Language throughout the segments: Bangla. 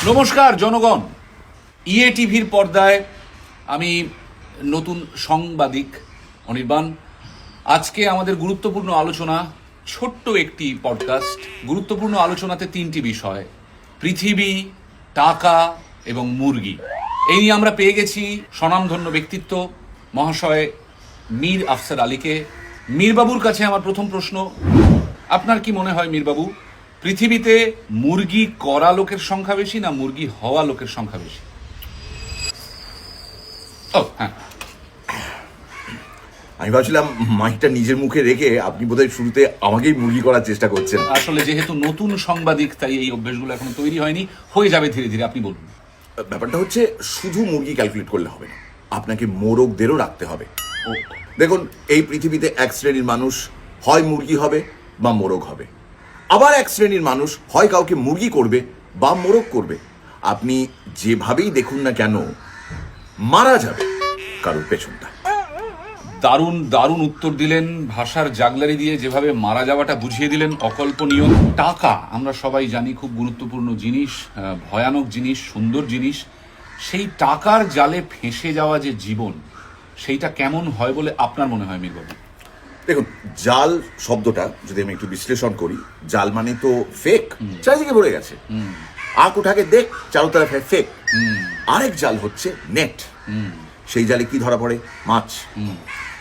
নমস্কার জনগণ, ইয়ে টিভির পর্দায় আমি নতুন সাংবাদিক অনির্বাণ। আজকে আমাদের গুরুত্বপূর্ণ আলোচনা, ছোট্ট একটি পডকাস্ট। গুরুত্বপূর্ণ আলোচনাতে তিনটি বিষয়: পৃথিবী, টাকা এবং মুরগি। এই নিয়ে আমরা পেয়ে গেছি স্বনামধন্য ব্যক্তিত্ব মহাশয় মীর আফসার আলীকে। মীরবাবুর কাছে আমার প্রথম প্রশ্ন, আপনার কি মনে হয় মীরবাবু, পৃথিবীতে মুরগি করা লোকের সংখ্যা বেশি না মুরগি হওয়া লোকের সংখ্যা বেশি? হ্যাঁ, আমি ভাবছিলাম মাইকটা নিজের মুখে রেখে আপনি বোধহয় শুরুতে আমাকেই মুরগি করার চেষ্টা করছেন। আসলে যেহেতু নতুন সাংবাদিক তাই এই অভ্যেসগুলো এখনো তৈরি হয়নি, হয়ে যাবে ধীরে ধীরে। আপনি বলুন। ব্যাপারটা হচ্ছে শুধু মুরগি ক্যালকুলেট করলে হবে না, আপনাকে মোরগদেরও রাখতে হবে। দেখুন, এই পৃথিবীতে এক শ্রেণীর মানুষ হয় মুরগি হবে বা মোরগ হবে, আবার এক শ্রেণীর মানুষ হয় কাউকে মুরগি করবে বা মোরগ করবে। আপনি যেভাবেই দেখুন না কেন, মারা যাবে কারোর পেছনটা। দারুণ দারুণ উত্তর দিলেন, ভাষার জাগলারি দিয়ে যেভাবে মারা যাওয়াটা বুঝিয়ে দিলেন, অকল্পনীয়। টাকা আমরা সবাই জানি খুব গুরুত্বপূর্ণ জিনিস, ভয়ানক জিনিস, সুন্দর জিনিস। সেই টাকার জালে ফেঁসে যাওয়া যে জীবন, সেইটা কেমন হয় বলে আপনার মনে হয় মীরবাবু? দেখুন, জাল শব্দটা যদি আমি একটু বিশ্লেষণ করি, জাল মানে তো ফেক, চারিদিকে ভরে গেছে। আঁক উঠাকে দেখ, চারো তরফ ফেক। আরেক জাল হচ্ছে নেট। সেই জালে কি ধরা পড়ে? মাছ।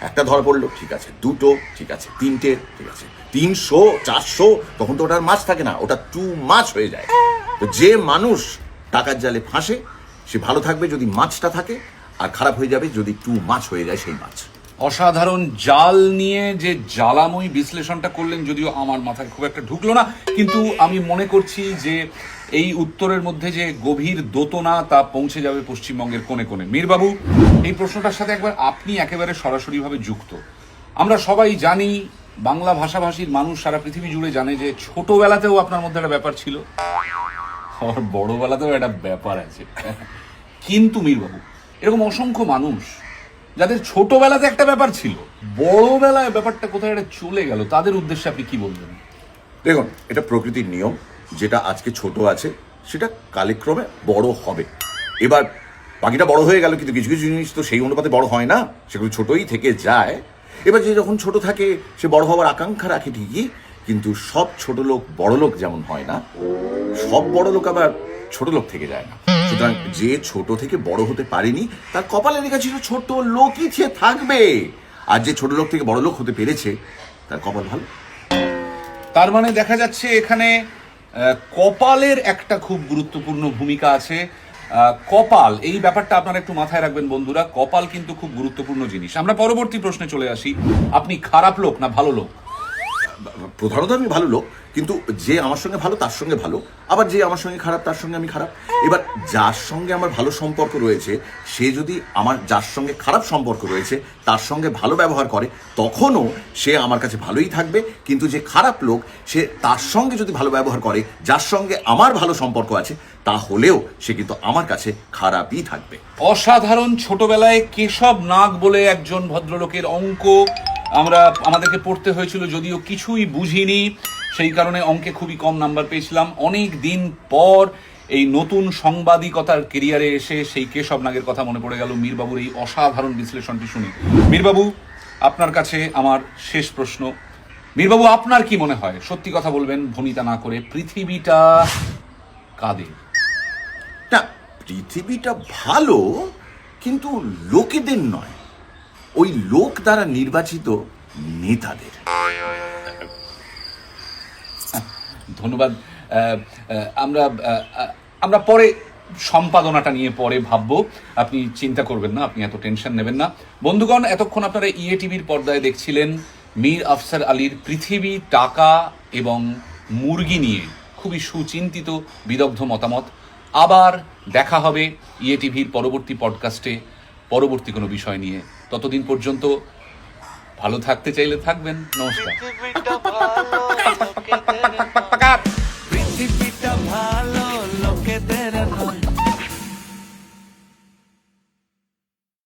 একটা ধরা পড়লো, ঠিক আছে, দুটো ঠিক আছে, তিনটে ঠিক আছে, 300 400, তখন তো ওটার মাছ থাকে না, ওটা টু মাছ হয়ে যায়। তো যে মানুষ টাকার জালে ফাঁসে সে ভালো থাকবে যদি মাছটা থাকে, আর খারাপ হয়ে যাবে যদি টু মাছ হয়ে যায় সেই মাছ। অসাধারণ জাল নিয়ে যে জ্বালাময়ী বিশ্লেষণটা করলেন, যদিও আমার মাথায় খুব একটা ঢুকলো না, কিন্তু আমি মনে করছি যে এই উত্তরের মধ্যে যে গভীর দোতনা তা পৌঁছে যাবে পশ্চিমবঙ্গের কোণে কোণে। মীরবাবু, এই প্রশ্নটার সাথে একবার আপনি একেবারে সরাসরিভাবে যুক্ত। আমরা সবাই জানি, বাংলা ভাষাভাষীর মানুষ সারা পৃথিবী জুড়ে জানে যে ছোটবেলাতেও আপনার মধ্যে একটা ব্যাপার ছিল, আর বড়বেলাতেও একটা ব্যাপার আছে। কিন্তু মীরবাবু, এরকম অসংখ্য মানুষ যাদের ছোটবেলাতে একটা ব্যাপার ছিল, বড়বেলায় ব্যাপারটা কোথায় একটা চলে গেল, তাদের উদ্দেশ্যে আপনি কি বলবেন? দেখুন, এটা প্রকৃতির নিয়ম, যেটা আজকে ছোট আছে সেটা কালক্রমে বড় হবে। এবার বাকিটা বড় হয়ে গেল, কিন্তু কিছু কিছু জিনিস তো সেই অনুপাতে বড় হয় না, সেগুলো ছোটই থেকে যায়। এবার যে যখন ছোট থাকে সে বড় হওয়ার আকাঙ্ক্ষা রাখে ঠিকই, কিন্তু সব ছোট লোক বড় লোক যেমন হয় না, সব বড় লোক আবার ছোট লোক থেকে যায় না। সুতরাং যে ছোট থেকে বড় হতে পারেনি তার কপালে লেখা ছিল ছোট লোকই সে থাকবে, আর যে ছোট লোক থেকে বড় লোক হতে পেরেছে তার কপাল ভালো। তার মানে দেখা যাচ্ছে এখানে কপালের একটা খুব গুরুত্বপূর্ণ ভূমিকা আছে। কপাল, এই ব্যাপারটা আপনারা একটু মাথায় রাখবেন বন্ধুরা। কপাল কিন্তু খুব গুরুত্বপূর্ণ জিনিস। আমরা পরবর্তী প্রশ্নে চলে আসি। আপনি খারাপ লোক না ভালো লোক? প্রধানত আমি ভালো লোক, কিন্তু যে আমার সঙ্গে ভালো তার সঙ্গে ভালো, আবার যে আমার সঙ্গে খারাপ তার সঙ্গে আমি খারাপ। এবার যার সঙ্গে আমার ভালো সম্পর্ক রয়েছে সে যদি আমার যার সঙ্গে খারাপ সম্পর্ক রয়েছে তার সঙ্গে ভালো ব্যবহার করে, তখনও সে আমার কাছে ভালোই থাকবে। কিন্তু যে খারাপ লোক সে তার সঙ্গে যদি ভালো ব্যবহার করে যার সঙ্গে আমার ভালো সম্পর্ক আছে, তাহলেও সে কিন্তু আমার কাছে খারাপই থাকবে। অসাধারণ। ছোটবেলায় কেশব নাগ বলে একজন ভদ্রলোকের অঙ্ক আমাদেরকে পড়তে হয়েছিল, যদিও কিছুই বুঝিনি, সেই কারণে অঙ্কে খুবই কম নাম্বার পেয়েছিলাম। অনেক দিন পর এই নতুন সাংবাদিকতার কেরিয়ারে এসে সেই কেশব নাগের কথা মনে পড়ে গেল মীরবাবুর এই অসাধারণ বিশ্লেষণটি শুনি। মীরবাবু, আপনার কাছে আমার শেষ প্রশ্ন। মীরবাবু, আপনার কি মনে হয়, সত্যি কথা বলবেন ভনিতা না করে, পৃথিবীটা কাদের? না, পৃথিবীটা ভালো, কিন্তু লোকেদের নয়, ওই লোক দ্বারা নির্বাচিত নেতাদের। ধন্যবাদ। আমরা পরে সম্পাদনাটা নিয়ে পরে ভাববো, আপনি চিন্তা করবেন না, আপনি এত টেনশন নেবেন না। বন্ধুগণ, এতক্ষণ আপনারা ইয়ে টিভির পর্দায় দেখছিলেন মীর আফসার আলীর পৃথিবী, টাকা এবং মুরগি নিয়ে খুবই সুচিন্তিত বিদগ্ধ মতামত। আবার দেখা হবে ইয়ে টিভির পরবর্তী পডকাস্টে পরবর্তী কোনো বিষয় নিয়ে। ততদিন পর্যন্ত ভালো থাকতে চাইলে থাকবেন। নমস্কার।